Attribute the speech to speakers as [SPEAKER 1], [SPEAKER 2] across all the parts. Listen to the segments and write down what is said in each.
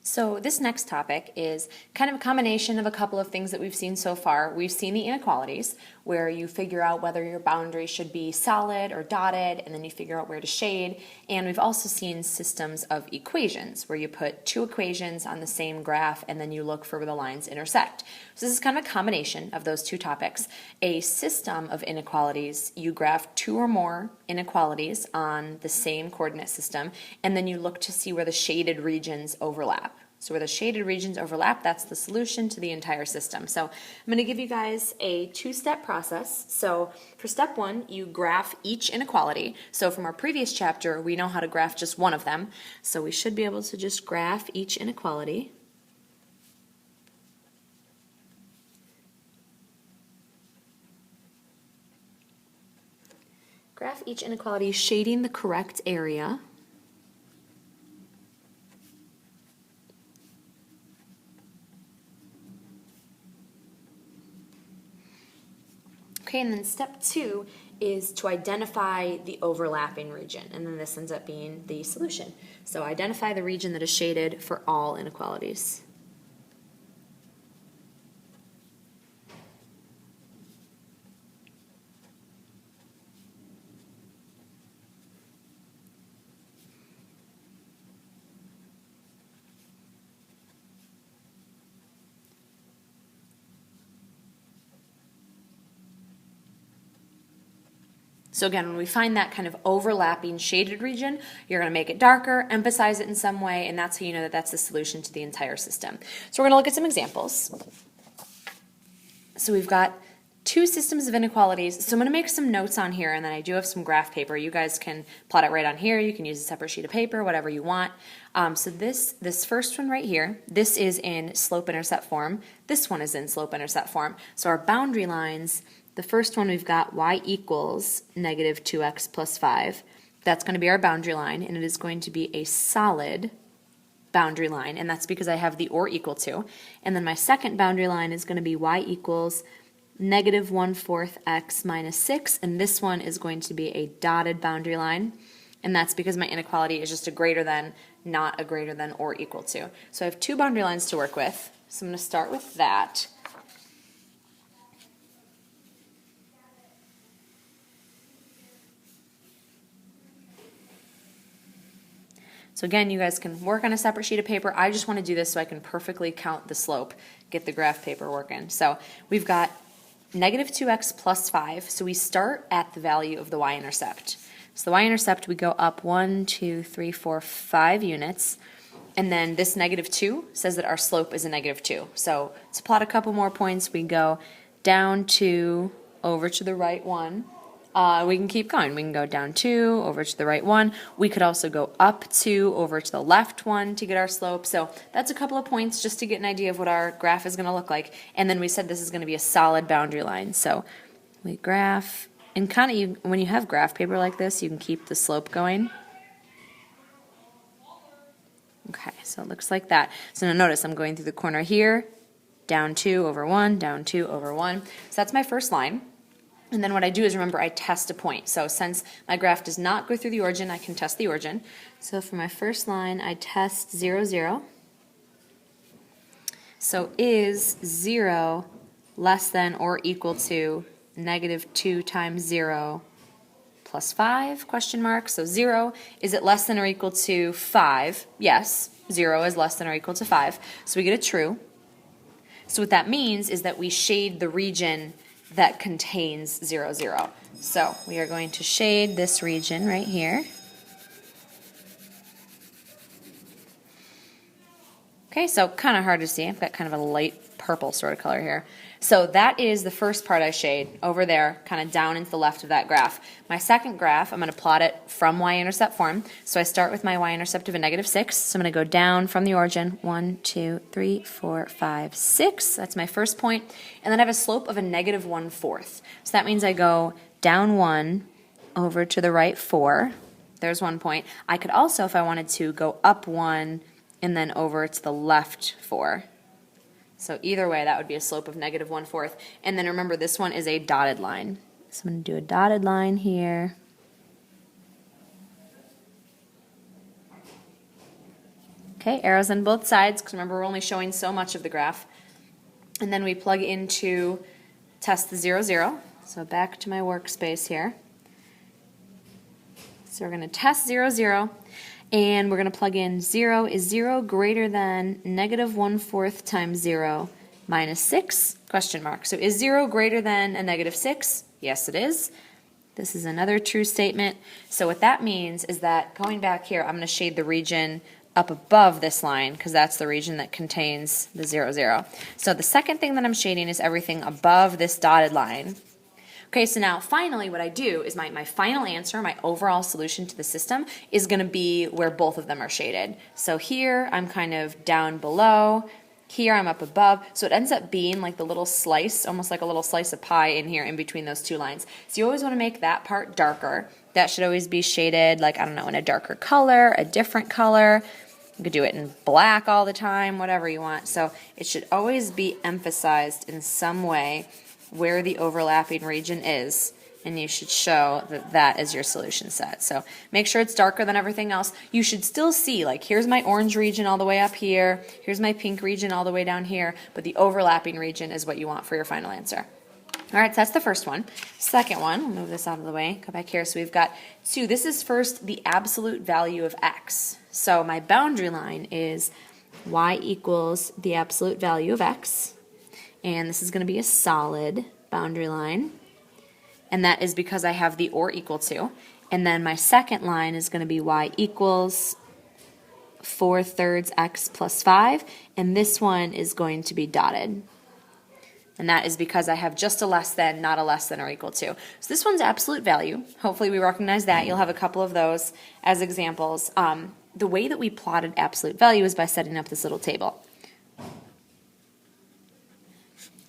[SPEAKER 1] So this next topic is kind of a combination of a couple of things that we've seen so far. We've seen the inequalities, where you figure out whether your boundary should be solid or dotted, and then you figure out where to shade. And we've also seen systems of equations, where you put two equations on the same graph, and then you look for where the lines intersect. So this is kind of a combination of those two topics. A system of inequalities, you graph two or more inequalities on the same coordinate system, and then you look to see where the shaded regions overlap. So where the shaded regions overlap, that's the solution to the entire system. So I'm going to give you guys a two-step process. So for step one, you graph each inequality. So from our previous chapter, we know how to graph just one of them. So we should be able to just graph each inequality. Graph each inequality shading the correct area. Okay, and then step two is to identify the overlapping region, and then this ends up being the solution. So identify the region that is shaded for all inequalities. So again, when we find that kind of overlapping shaded region, you're going to make it darker, emphasize it in some way, and that's how you know that that's the solution to the entire system. So we're going to look at some examples. So we've got two systems of inequalities. So I'm going to make some notes on here, and then I do have some graph paper. You guys can plot it right on here. You can use a separate sheet of paper, whatever you want. So this first one right here, this is in slope-intercept form. This one is in slope-intercept form. So our boundary lines, the first one we've got y equals negative 2x plus 5. That's going to be our boundary line, and it is going to be a solid boundary line, and that's because I have the or equal to. And then my second boundary line is going to be y equals negative 1/4 x minus 6, and this one is going to be a dotted boundary line, and that's because my inequality is just a greater than, not a greater than or equal to. So I have two boundary lines to work with, so I'm going to start with that. So again, you guys can work on a separate sheet of paper. I just want to do this so I can perfectly count the slope, get the graph paper working. So we've got negative 2x plus 5. So we start at the value of the y-intercept. So the y-intercept, we go up 1, 2, 3, 4, 5 units. And then this negative 2 says that our slope is a negative 2. So to plot a couple more points, we go down 2, over to the right 1. We can keep going. We can go down 2, over to the right 1. We could also go up 2, over to the left 1 to get our slope. So that's a couple of points just to get an idea of what our graph is going to look like. And then we said this is going to be a solid boundary line. So we graph, and kind of when you have graph paper like this, you can keep the slope going. Okay, so it looks like that. So now notice I'm going through the corner here, down 2 over 1, down 2 over 1. So that's my first line. And then what I do is, remember, I test a point. So since my graph does not go through the origin, I can test the origin. So for my first line, I test 0, 0. So is 0 less than or equal to negative 2 times 0 plus 5, question mark. So 0, is it less than or equal to 5? Yes, 0 is less than or equal to 5. So we get a true. So what that means is that we shade the region that contains 0, 0. So we are going to shade this region right here. Okay, so kind of hard to see. I've got kind of a light purple sort of color here. So that is the first part I shade over there, kind of down into the left of that graph. My second graph, I'm going to plot it from y-intercept form. So I start with my y-intercept of a negative 6. So I'm going to go down from the origin, 1, 2, 3, 4, 5, 6. That's my first point. And then I have a slope of a negative 1/4. So that means I go down 1 over to the right 4. There's 1 point. I could also, if I wanted to, go up 1 and then over to the left 4. So either way, that would be a slope of negative 1/4. And then remember, this one is a dotted line. So I'm going to do a dotted line here. Okay, arrows on both sides, because remember we're only showing so much of the graph. And then we plug into test the 0, 0. So back to my workspace here. So we're going to test 0, 0, and we're going to plug in 0 is 0 greater than negative 1/4 times 0 minus 6, question mark. So is 0 greater than a negative 6? Yes, it is. This is another true statement. So what that means is that going back here, I'm going to shade the region up above this line because that's the region that contains the 0, 0. So the second thing that I'm shading is everything above this dotted line. Okay, so now finally what I do is my final answer, my overall solution to the system is going to be where both of them are shaded. So here I'm kind of down below, here I'm up above, so it ends up being like the little slice, almost like a little slice of pie in here in between those two lines. So you always want to make that part darker. That should always be shaded, like, I don't know, in a darker color, a different color. You could do it in black all the time, whatever you want. So it should always be emphasized in some way where the overlapping region is, and you should show that that is your solution set. So make sure it's darker than everything else. You should still see, like, here's my orange region all the way up here, here's my pink region all the way down here, but the overlapping region is what you want for your final answer. All right, so that's the first one. Second one, we'll move this out of the way, go back here. So we've got 2. This is first the absolute value of x. So my boundary line is y equals the absolute value of x. And this is going to be a solid boundary line. And that is because I have the or equal to. And then my second line is going to be y equals 4/3 x plus 5. And this one is going to be dotted. And that is because I have just a less than, not a less than or equal to. So this one's absolute value. Hopefully we recognize that. You'll have a couple of those as examples. The way that we plotted absolute value is by setting up this little table.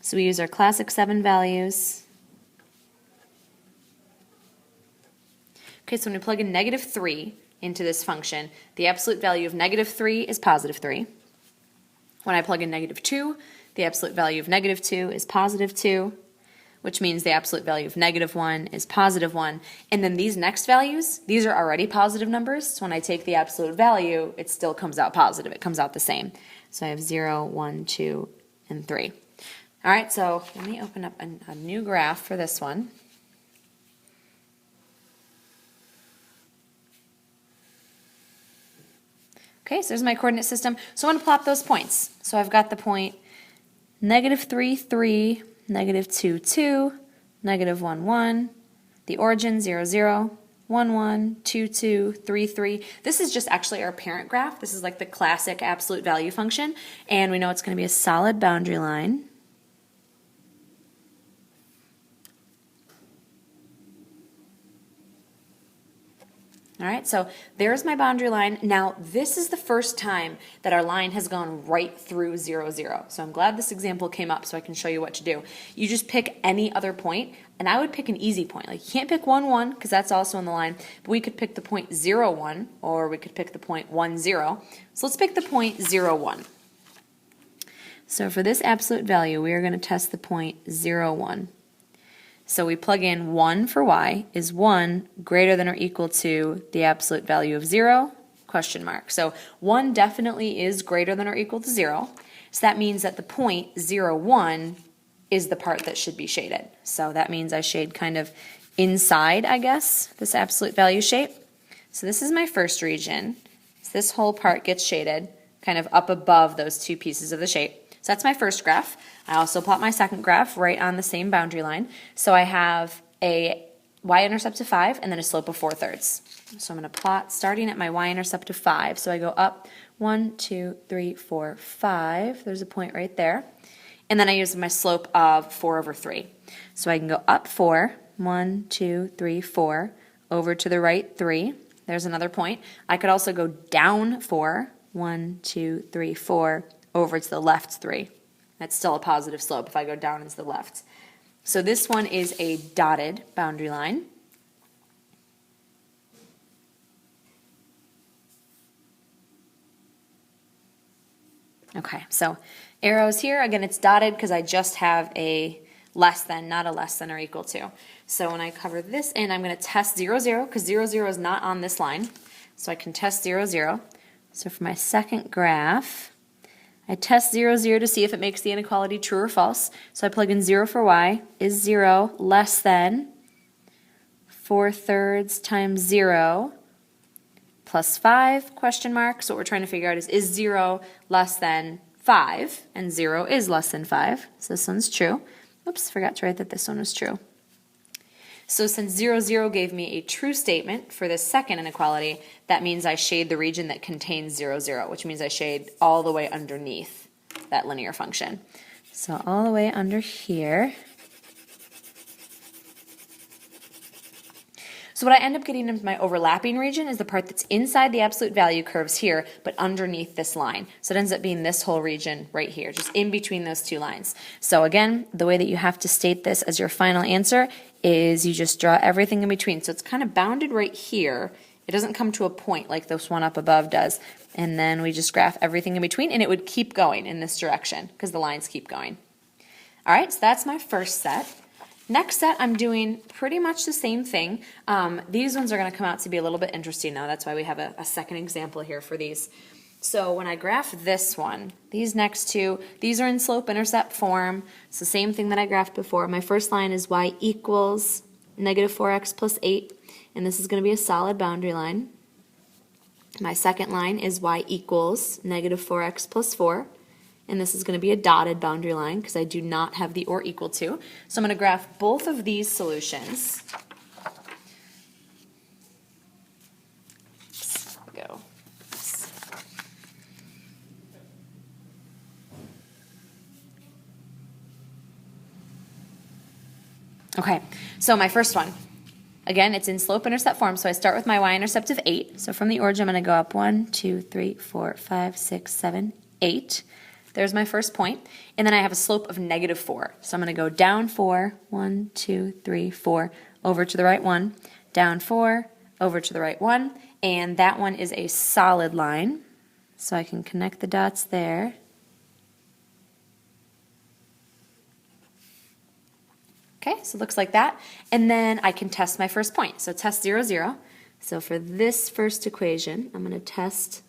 [SPEAKER 1] So we use our classic 7 values. Okay, so when we plug in negative 3 into this function, the absolute value of negative 3 is positive 3. When I plug in negative 2, the absolute value of negative 2 is positive 2, which means the absolute value of negative 1 is positive 1. And then these next values, these are already positive numbers. So when I take the absolute value, it still comes out positive. It comes out the same. So I have 0, 1, 2, and 3. All right, so let me open up a new graph for this one. Okay, so there's my coordinate system. So I want to plot those points. So I've got the point negative 3, 3, negative 2, 2, negative 1, 1, the origin 0, 0, 1, 1, 2, 2, 3, 3. This is just actually our parent graph. This is like the classic absolute value function, and we know it's going to be a solid boundary line. All right, so there's my boundary line. Now, this is the first time that our line has gone right through 0, 0. So I'm glad this example came up so I can show you what to do. You just pick any other point, and I would pick an easy point. Like, you can't pick 1, 1, because that's also on the line, but we could pick the point 0, 1, or we could pick the point 1, 0. So let's pick the point 0, 1. So for this absolute value, we are going to test the point 0, 1. So we plug in 1 for y is 1 greater than or equal to the absolute value of 0, question mark. So 1 definitely is greater than or equal to 0. So that means that the point 0, 1 is the part that should be shaded. So that means I shade kind of inside, I guess, this absolute value shape. So this is my first region. So this whole part gets shaded kind of up above those two pieces of the shape. So that's my first graph. I also plot my second graph right on the same boundary line. So I have a y-intercept of 5 and then a slope of 4/3. So I'm going to plot starting at my y-intercept of 5. So I go up 1, 2, 3, 4, 5. There's a point right there. And then I use my slope of 4/3. So I can go up 4, 1, 2, 3, 4, over to the right 3. There's another point. I could also go down 4, 1, 2, 3, 4, over to the left 3. That's still a positive slope if I go down into the left. So this one is a dotted boundary line. Okay, so arrows here, again it's dotted because I just have a less than, not a less than or equal to. So when I cover this in, I'm going to test 0, 0, because 0, 0 is not on this line. So I can test 0, 0. So for my second graph, I test 0, 0 to see if it makes the inequality true or false. So I plug in 0 for y. Is 0 less than 4/3 times 0 plus 5, question mark. So what we're trying to figure out is 0 less than 5? And 0 is less than 5. So this one's true. Oops, forgot to write that this one was true. So since 0, 0 gave me a true statement for this second inequality, that means I shade the region that contains 0, 0, which means I shade all the way underneath that linear function. So all the way under here. So what I end up getting into my overlapping region is the part that's inside the absolute value curves here, but underneath this line. So it ends up being this whole region right here, just in between those two lines. So again, the way that you have to state this as your final answer is you just draw everything in between. So it's kind of bounded right here. It doesn't come to a point like this one up above does. And then we just graph everything in between, and it would keep going in this direction because the lines keep going. All right, so that's my first set. Next set, I'm doing pretty much the same thing. These ones are going to come out to be a little bit interesting now. That's why we have a second example here for these. So when I graph this one, these next two, these are in slope-intercept form. It's the same thing that I graphed before. My first line is y equals negative 4x plus 8, and this is going to be a solid boundary line. My second line is y equals negative 4x plus 4. And this is going to be a dotted boundary line because I do not have the or equal to. So I'm going to graph both of these solutions. Go. Okay, so my first one. Again, it's in slope-intercept form, so I start with my y-intercept of 8. So from the origin, I'm going to go up 1, 2, 3, 4, 5, 6, 7, 8. There's my first point. And then I have a slope of negative 4. So I'm going to go down 4, 1, 2, 3, 4, over to the right 1, down 4, over to the right 1. And that one is a solid line. So I can connect the dots there. Okay, so it looks like that. And then I can test my first point. So test 0, 0. So for this first equation, I'm going to test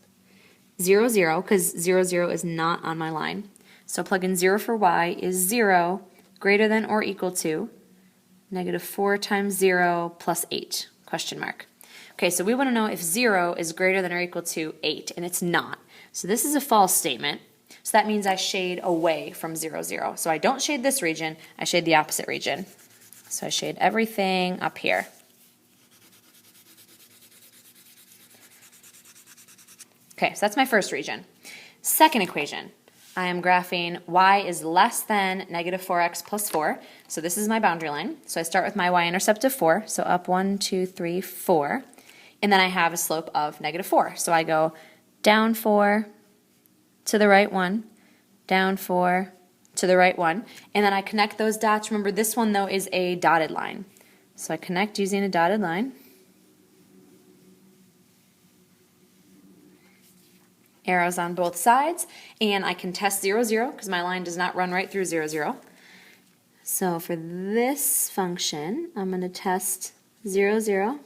[SPEAKER 1] 0, 0, because 0, 0 is not on my line. So plug in 0 for y is 0 greater than or equal to negative 4 times 0 plus 8, question mark. Okay, so we want to know if 0 is greater than or equal to 8, and it's not. So this is a false statement. So that means I shade away from 0, 0. So I don't shade this region, I shade the opposite region. So I shade everything up here. Okay, so that's my first region. Second equation, I am graphing y is less than negative 4x plus 4. So this is my boundary line. So I start with my y-intercept of 4. So up 1, 2, 3, 4. And then I have a slope of negative 4. So I go down 4 to the right 1, down 4 to the right 1. And then I connect those dots. Remember, this one, though, is a dotted line. So I connect using a dotted line. Arrows on both sides, and I can test 0, 0 because my line does not run right through 0, 0. So for this function, I'm going to test 0, 0.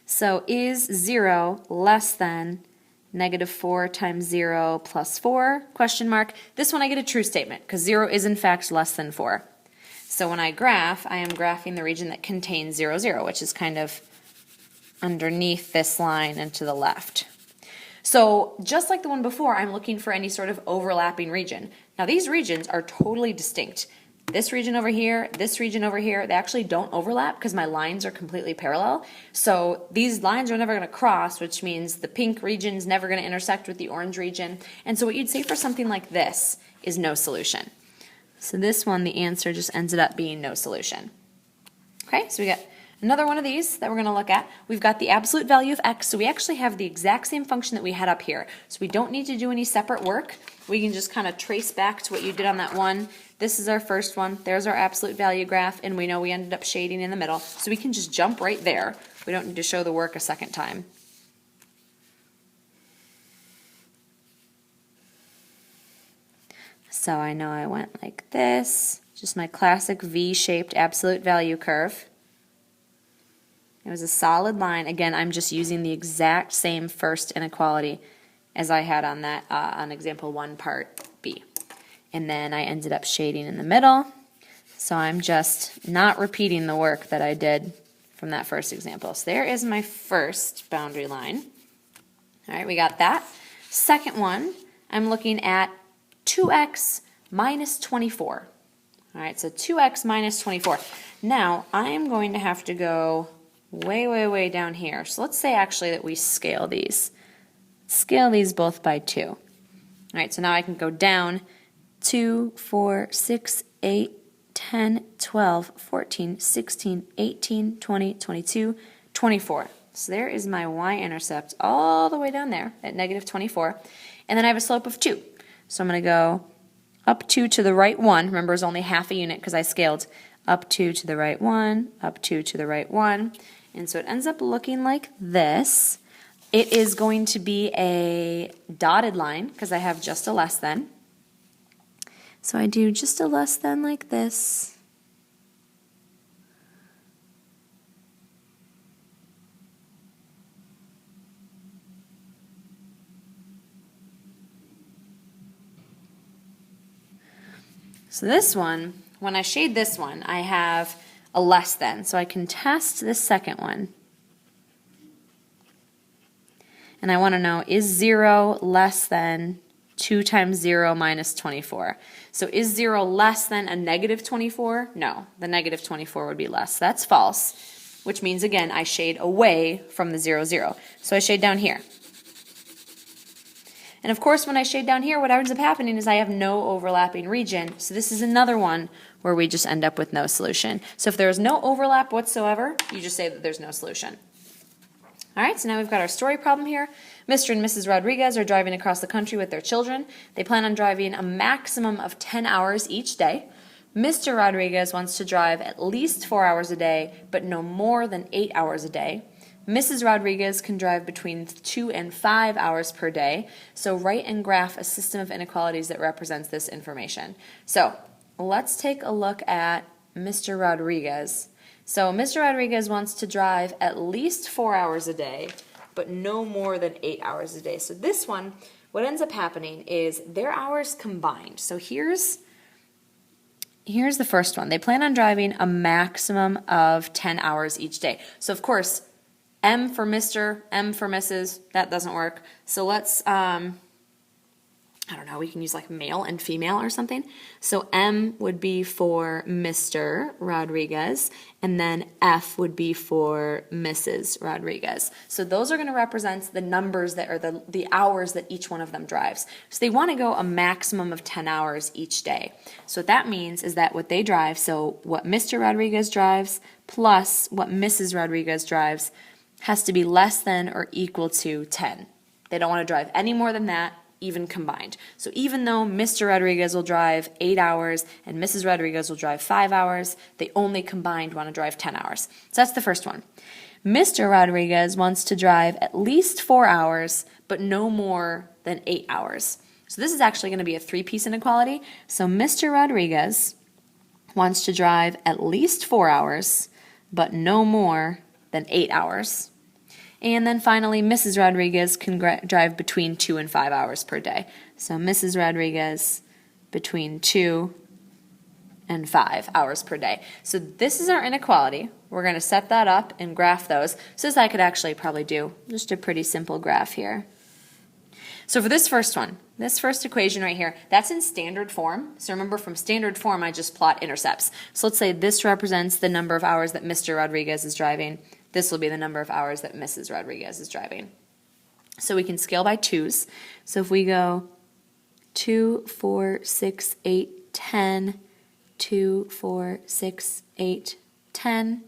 [SPEAKER 1] So is 0 less than negative 4 times 0 plus 4, question mark. This one I get a true statement because 0 is in fact less than 4. So when I graph, I am graphing the region that contains 0, 0, which is kind of underneath this line and to the left. So just like the one before, I'm looking for any sort of overlapping region. Now these regions are totally distinct. This region over here, they actually don't overlap because my lines are completely parallel. So these lines are never going to cross, which means the pink region is never going to intersect with the orange region. And so what you'd say for something like this is no solution. So this one, the answer just ended up being no solution. Okay, so we got another one of these that we're going to look at. We've got the absolute value of x, so we actually have the exact same function that we had up here. So we don't need to do any separate work. We can just kind of trace back to what you did on that one. This is our first one. There's our absolute value graph, and we know we ended up shading in the middle. So we can just jump right there. We don't need to show the work a second time. So I know I went like this, just my classic V-shaped absolute value curve. It was a solid line. Again, I'm just using the exact same first inequality as I had on that on example 1 part B. And then I ended up shading in the middle. So I'm just not repeating the work that I did from that first example. So there is my first boundary line. All right, we got that. Second one, I'm looking at 2x minus 24. All right, so 2x minus 24. Now, I am going to have to go way, way, way down here. So let's say actually that we scale these. Scale these both by 2. All right, so now I can go down 2, 4, 6, 8, 10, 12, 14, 16, 18, 20, 22, 24. So there is my y-intercept all the way down there at negative 24. And then I have a slope of 2. So I'm going to go up 2 to the right 1. Remember, it's only half a unit because I scaled. Up 2 to the right 1, up 2 to the right 1. And so it ends up looking like this. It is going to be a dotted line because I have just a less than. So I do just a less than like this. So this one, when I shade this one, I have a less than. So I can test this second one. And I want to know, is 0 less than 2 times 0 minus 24? So is 0 less than a negative 24? No, the negative 24 would be less. That's false, which means, again, I shade away from the 0, 0. So I shade down here. And of course, when I shade down here, what ends up happening is I have no overlapping region. So this is another one where we just end up with no solution. So if there is no overlap whatsoever, you just say that there's no solution. All right, so now we've got our story problem here. Mr. and Mrs. Rodriguez are driving across the country with their children. They plan on driving a maximum of 10 hours each day. Mr. Rodriguez wants to drive at least 4 hours a day, but no more than 8 hours a day. Mrs. Rodriguez can drive between 2 and 5 hours per day. So write and graph a system of inequalities that represents this information. So let's take a look at Mr. Rodriguez. So Mr. Rodriguez wants to drive at least 4 hours a day, but no more than 8 hours a day. So this one, what ends up happening is their hours combined. So here's the first one. They plan on driving a maximum of 10 hours each day. So of course, M for Mr., M for Mrs., that doesn't work. So let's, I don't know, we can use like male and female or something. So M would be for Mr. Rodriguez, and then F would be for Mrs. Rodriguez. So those are going to represent the numbers that are the hours that each one of them drives. So they want to go a maximum of 10 hours each day. So what that means is that what they drive, so what Mr. Rodriguez drives plus what Mrs. Rodriguez drives, has to be less than or equal to 10. They don't want to drive any more than that, even combined. So even though Mr. Rodriguez will drive 8 hours and Mrs. Rodriguez will drive 5 hours, they only combined want to drive 10 hours. So that's the first one. Mr. Rodriguez wants to drive at least 4 hours, but no more than 8 hours. So this is actually going to be a 3-piece inequality. So Mr. Rodriguez wants to drive at least 4 hours, but no more than 8 hours. And then finally, Mrs. Rodriguez can drive between 2 and 5 hours per day. So Mrs. Rodriguez between 2 and 5 hours per day. So this is our inequality. We're going to set that up and graph those. So I could actually probably do just a pretty simple graph here. So for this first one, this first equation right here, that's in standard form. So remember, from standard form, I just plot intercepts. So let's say this represents the number of hours that Mr. Rodriguez is driving. This will be the number of hours that Mrs. Rodriguez is driving. So we can scale by 2s. So if we go 2, 4, 6, 8, 10, 2, 4, 6, 8, 10.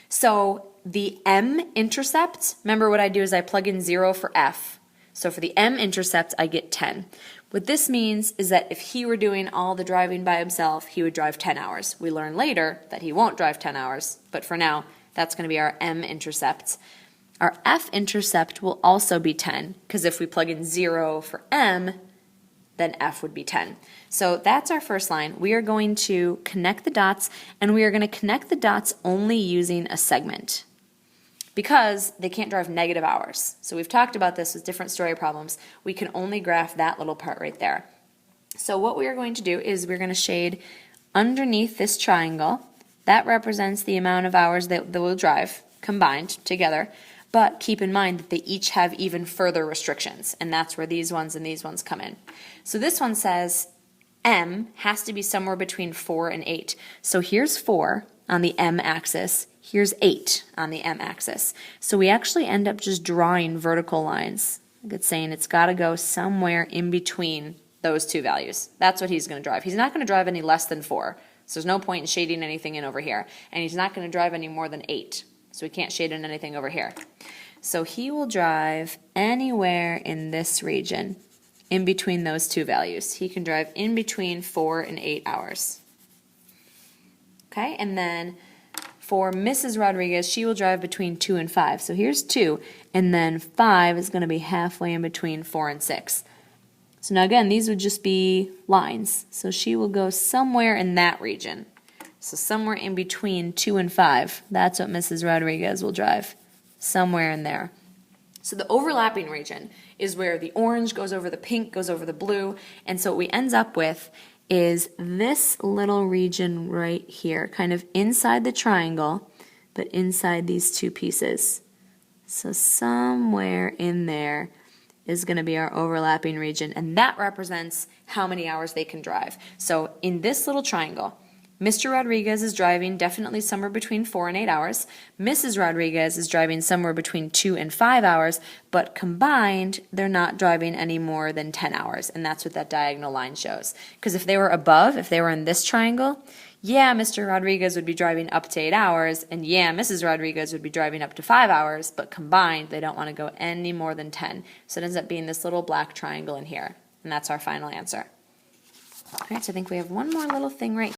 [SPEAKER 1] So the m-intercept, remember what I do is I plug in 0 for f. So for the m-intercept, I get 10. What this means is that if he were doing all the driving by himself, he would drive 10 hours. We learn later that he won't drive 10 hours, but for now, that's going to be our m-intercept. Our f-intercept will also be 10, because if we plug in 0 for m, then f would be 10. So that's our first line. We are going to connect the dots, and we are going to connect the dots only using a segment. because they can't drive negative hours. So we've talked about this with different story problems. We can only graph that little part right there. So what we are going to do is we're going to shade underneath this triangle. That represents the amount of hours that will drive combined together. But keep in mind that they each have even further restrictions, and that's where these ones and these ones come in. So this one says M has to be somewhere between 4 and 8. So here's 4 on the M axis. Here's 8 on the M axis. So we actually end up just drawing vertical lines. It's saying it's got to go somewhere in between those two values. That's what he's going to drive. He's not going to drive any less than 4. So there's no point in shading anything in over here. And he's not going to drive any more than 8. So we can't shade in anything over here. So he will drive anywhere in this region in between those two values. He can drive in between 4 and 8 hours. Okay, and then for Mrs. Rodriguez, she will drive between 2 and 5. So here's 2, and then 5 is going to be halfway in between 4 and 6. So now again, these would just be lines. So she will go somewhere in that region. So somewhere in between 2 and 5. That's what Mrs. Rodriguez will drive. Somewhere in there. So the overlapping region is where the orange goes over the pink, goes over the blue. And so what we end up with is this little region right here, kind of inside the triangle, but inside these two pieces. So somewhere in there is going to be our overlapping region, and that represents how many hours they can drive. So in this little triangle, Mr. Rodriguez is driving definitely somewhere between 4 and 8 hours. Mrs. Rodriguez is driving somewhere between 2 and 5 hours, but combined, they're not driving any more than 10 hours, and that's what that diagonal line shows. Because if they were above, if they were in this triangle, yeah, Mr. Rodriguez would be driving up to 8 hours, and yeah, Mrs. Rodriguez would be driving up to 5 hours, but combined, they don't want to go any more than 10. So it ends up being this little black triangle in here, and that's our final answer. All right, so I think we have one more little thing right